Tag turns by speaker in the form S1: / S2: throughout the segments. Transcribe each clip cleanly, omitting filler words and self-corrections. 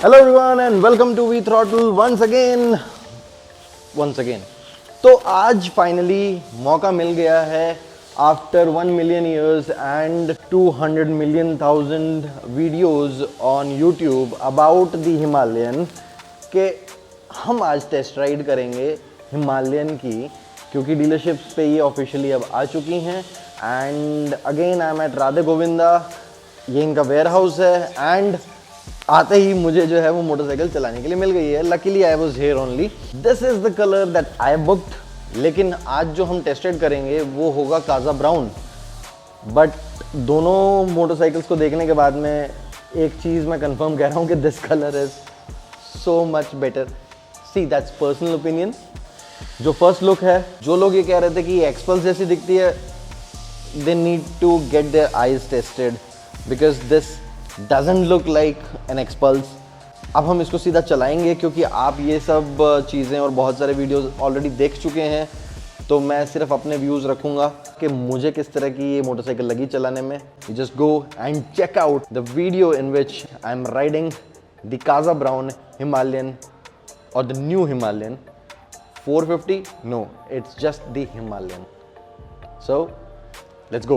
S1: Hello everyone and welcome to V throttle once again. तो आज finally मौका मिल गया है after 1 million years and 200 million thousand videos on YouTube about the Himalayan के हम आज टेस्ट राइड करेंगे हिमालयन की, क्योंकि डीलरशिप्स पे ये ऑफिशियली अब आ चुकी हैं। And again I am at Radhe Govinda, ये इनका वेयर हाउस है। एंड आते ही मुझे जो है वो मोटरसाइकिल चलाने के लिए मिल गई है। Luckily I was here only. This is the colour that I booked. लेकिन आज जो हम टेस्टेड करेंगे वो होगा काजा ब्राउन। बट दोनों मोटरसाइकिल्स को देखने के बाद में एक चीज़ मैं कंफर्म कह रहा हूँ कि this colour is so much better. See that's personal opinion. जो फर्स्ट लुक है, जो लोग ये कह रहे थे कि ये एक्सपल्स जैसी दिखती है, they need to get their eyes tested because this doesn't look like an Xpulse. अब हम इसको सीधा चलाएंगे क्योंकि आप ये सब चीज़ें और बहुत सारे वीडियोस ऑलरेडी देख चुके हैं। तो मैं सिर्फ अपने व्यूज़ रखूँगा कि मुझे किस तरह की ये मोटरसाइकिल लगी चलाने में। You just go and check out the video in which I am riding the Kaza brown Himalayan और the new Himalayan 450. No, it's just the Himalayan. So, let's go.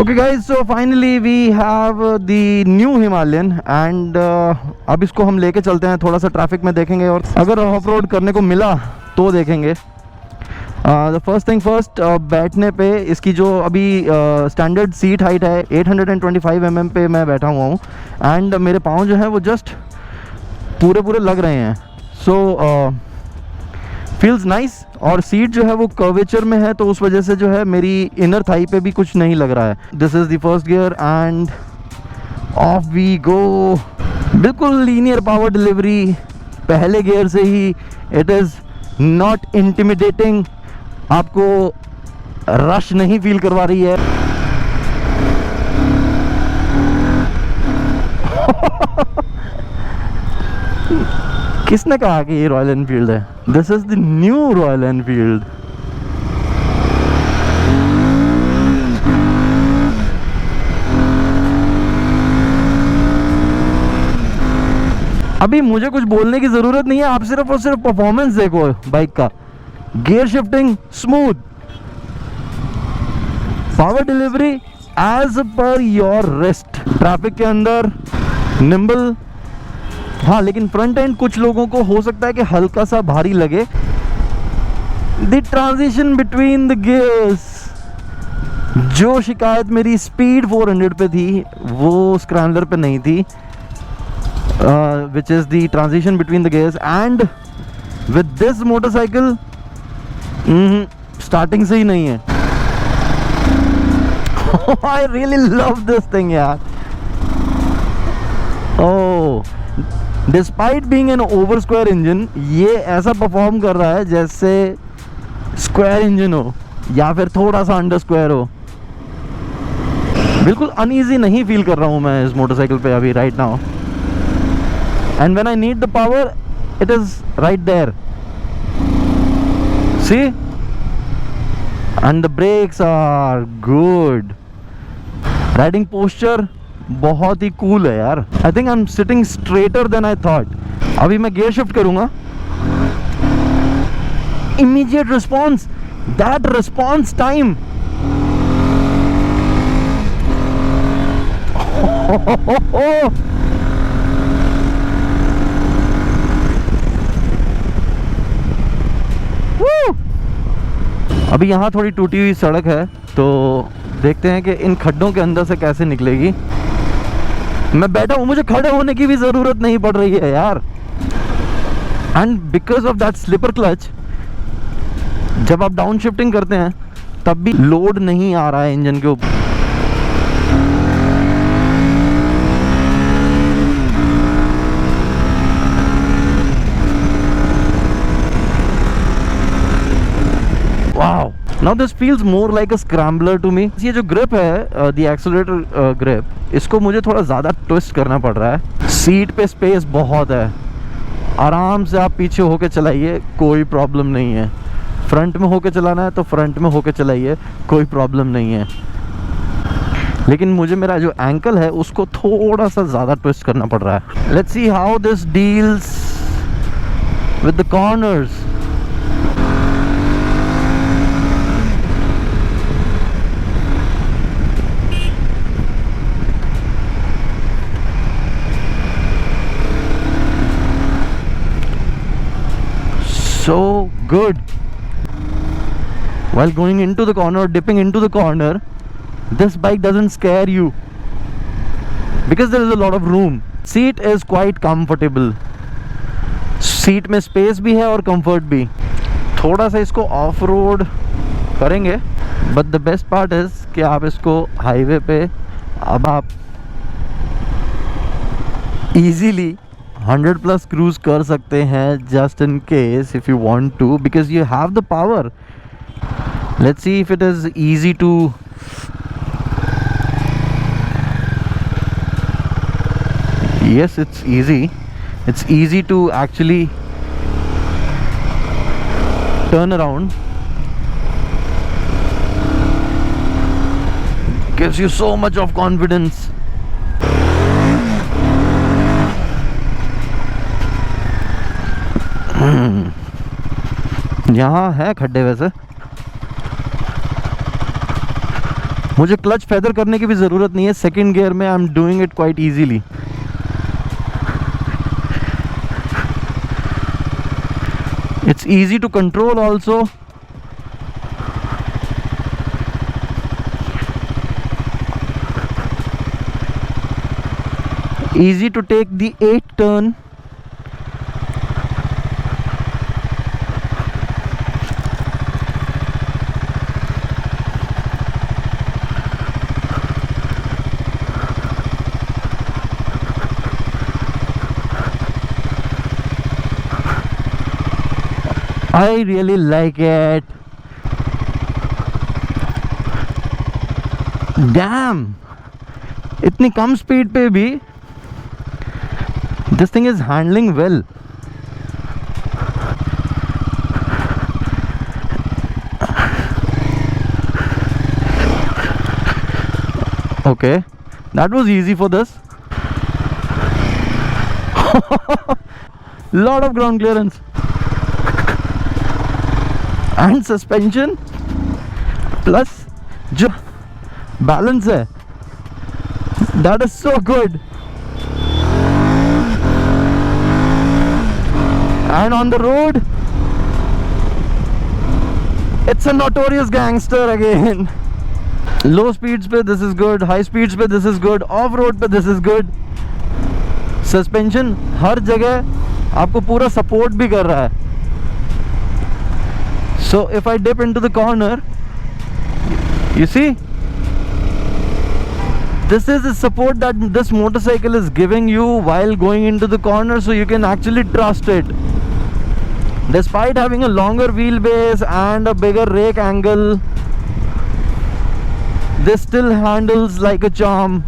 S1: Okay guys, so finally we have the new Himalayan and अब इसको हम लेके चलते हैं, थोड़ा सा traffic में देखेंगे और अगर ऑफ रोड करने को मिला तो देखेंगे। द फर्स्ट थिंग फर्स्ट, बैठने पे इसकी जो अभी स्टैंडर्ड सीट हाइट है 825 mm पे मैं बैठा हुआ हूँ। एंड मेरे पाँव जो हैं वो जस्ट पूरे लग रहे हैं। सो फील्स नाइस। और सीट जो है वो कर्वेचर में है, तो उस वजह से जो है मेरी इनर थाई पे भी कुछ नहीं लग रहा है। This is the first gear and off we go. बिल्कुल लीनियर पावर डिलीवरी पहले गियर से ही। इट इज़ नॉट इंटिमिडेटिंग, आपको रश नहीं फील करवा रही है। किसने कहा कि ये रॉयल एनफील्ड है? This is the new Royal Enfield. अभी मुझे कुछ बोलने की जरूरत नहीं है, आप सिर्फ और सिर्फ परफॉर्मेंस देखो बाइक का। Gear shifting smooth, power delivery as per your wrist, traffic के अंदर निम्बल। हाँ, लेकिन फ्रंट एंड कुछ लोगों को हो सकता है कि हल्का सा भारी लगे। The transition between the gears, जो शिकायत मेरी स्पीड 400 पे थी वो स्क्रैम्बलर पे नहीं थी, which is the transition between the gears. And with this motorcycle starting से ही नहीं है। I really love this thing यार। Oh, despite being an over square engine, ये ऐसा परफॉर्म कर रहा है जैसे स्क्वायर इंजन हो या फिर थोड़ा सा अंडर स्क्वायर हो। बिल्कुल अनईजी नहीं फील कर रहा हूँ मैं इस मोटरसाइकिल पे अभी right now. And when I need the power it is right there. See, and the brakes are good. Riding posture बहुत ही कूल है यार। I think I am sitting straighter than I thought. अभी मैं gear shift करूंगा, immediate response, that response time. अभी यहाँ थोड़ी टूटी हुई सड़क है, तो देखते हैं कि इन खड्डों के अंदर से कैसे निकलेगी। मैं बैठा हूँ, मुझे खड़े होने की भी ज़रूरत नहीं पड़ रही है यार। And because of that slipper clutch, जब आप डाउन शिफ्टिंग करते हैं तब भी लोड नहीं आ रहा है इंजन के ऊपर। Wow, now this feels more like a scrambler to me. ये जो ग्रिप है, द एक्सेलरेटर ग्रिप, इसको मुझे थोड़ा ज़्यादा ट्विस्ट करना पड़ रहा है। सीट पे स्पेस बहुत है, आराम से आप पीछे होके चलाइए, कोई प्रॉब्लम नहीं है। फ्रंट में होके चलाना है तो फ्रंट में होके चलाइए, कोई प्रॉब्लम नहीं है। लेकिन मुझे मेरा जो एंकल है उसको थोड़ा सा ज़्यादा ट्विस्ट करना पड़ रहा है। Let's see how this deals with the corners. So good. While going into the corner, dipping into the corner, this bike doesn't scare you because there is a lot of room. Seat is quite comfortable. Seat में space भी है और comfort भी। थोड़ा सा इसको off road करेंगे, but the best part is कि आप इसको highway पे अब आप easily 100 plus cruise कर सकते हैं, just in case if you want to, because you have the power. Let's see if it is easy to yes, it's easy to actually turn around. Gives you so much of confidence. यहाँ है खड्डे वैसे। मुझे clutch feather करने की भी ज़रूरत नहीं है, सेकंड गियर में I am doing it quite easily. It's easy to control also. easy to take the 8 turn. I really like it. Damn, इतनी कम स्पीड पे भी this thing is handling well. Okay, that was easy for this. Lot of ground clearance and suspension plus जो balance है, that is so good. And on the road, it's a notorious gangster again. Low speeds पे this is good, high speeds पे this is good, off road पे this is good. Suspension हर जगह आपको पूरा support भी कर रहा है. So if I dip into the corner, you see, this is the support that this motorcycle is giving you while going into the corner, so you can actually trust it. Despite having a longer wheelbase and a bigger rake angle, this still handles like a charm.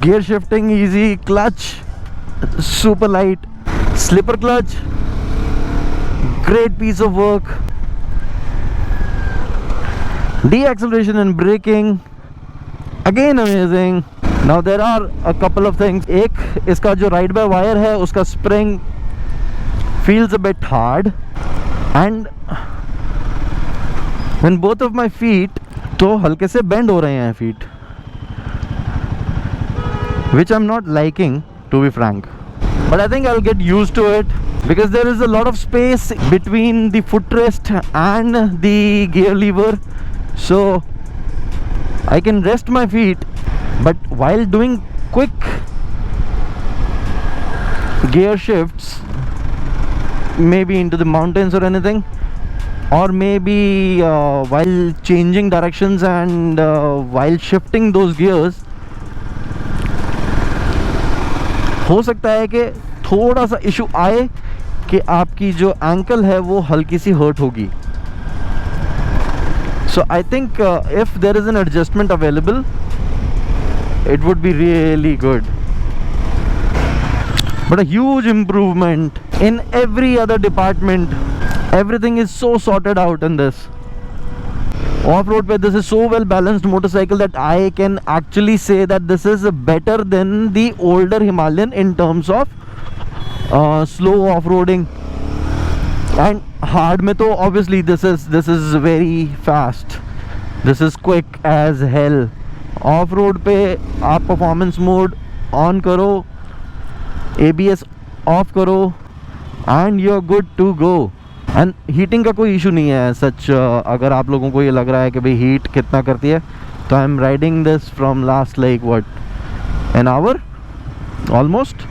S1: Gear shifting easy, clutch super light, slipper clutch, great piece of work. Deacceleration and braking again amazing. Now there are a couple of things. एक इसका जो ride by wire है उसका spring feels a bit hard, and when both of my feet तो हल्के से bend हो रहे हैं feet, which I'm not liking, to be frank, but I think I'll get used to it because there is a lot of space between the footrest and the gear lever, so I can rest my feet. But while doing quick gear shifts, maybe into the mountains or anything, or maybe while changing directions and while shifting those gears, हो सकता है कि थोड़ा सा issue आए कि आपकी जो एंकल है वो हल्की सी हर्ट होगी. So I think if there is an adjustment available, it would be really good. But a huge improvement in every other department. Everything is so sorted out in this. Off road पे this is so well balanced motorcycle that I can actually say that this is better than the older Himalayan in terms of slow off roading and hard में तो obviously this is very fast, this is quick as hell. Off road पे आप performance mode on करो, ABS off करो and you are good to go. And heating का कोई issue नहीं है सच। अगर आप लोगों को ये लग रहा है कि भाई हीट कितना करती है, तो आई am riding this from last like what an hour almost,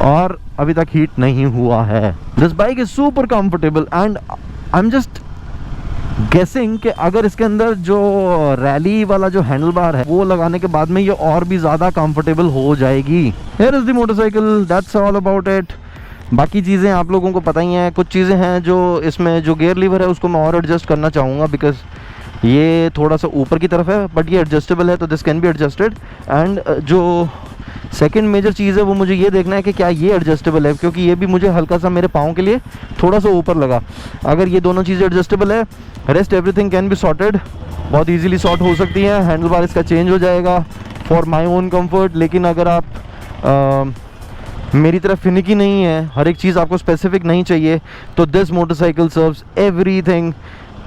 S1: और अभी तक हीट नहीं हुआ है। This bike is super comfortable and I am just guessing कि अगर इसके अंदर जो रैली वाला जो हैंडल बार है वो लगाने के बाद में ये और भी ज़्यादा कंफर्टेबल हो जाएगी। Here is the motorcycle, that's all about it. बाकी चीज़ें आप लोगों को पता ही हैं। कुछ चीज़ें हैं जो इसमें जो गियर लीवर है उसको मैं और एडजस्ट करना चाहूँगा, बिकॉज ये थोड़ा सा ऊपर की तरफ है, बट ये एडजस्टेबल है तो this can be adjusted. And जो सेकंड मेजर चीज़ है वो मुझे ये देखना है कि क्या ये एडजस्टेबल है, क्योंकि ये भी मुझे हल्का सा मेरे पाँव के लिए थोड़ा सा ऊपर लगा। अगर ये दोनों चीज़ें एडजस्टेबल है, rest everything can be sorted, बहुत इजीली सॉर्ट हो सकती है। हैंडल बार इसका चेंज हो जाएगा फॉर माय ओन कंफर्ट। लेकिन अगर आप मेरी तरफ फिनिकी नहीं है, हर एक चीज़ आपको स्पेसिफिक नहीं चाहिए, तो this motorcycle serves everything.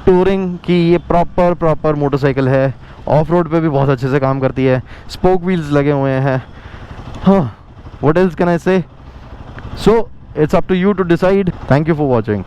S1: Touring की ये प्रॉपर मोटरसाइकिल है। ऑफ रोड पे भी बहुत अच्छे से काम करती है। स्पोक व्हील्स लगे हुए हैं। हाँ, what else can I say? So it's up to you to decide. Thank you for watching.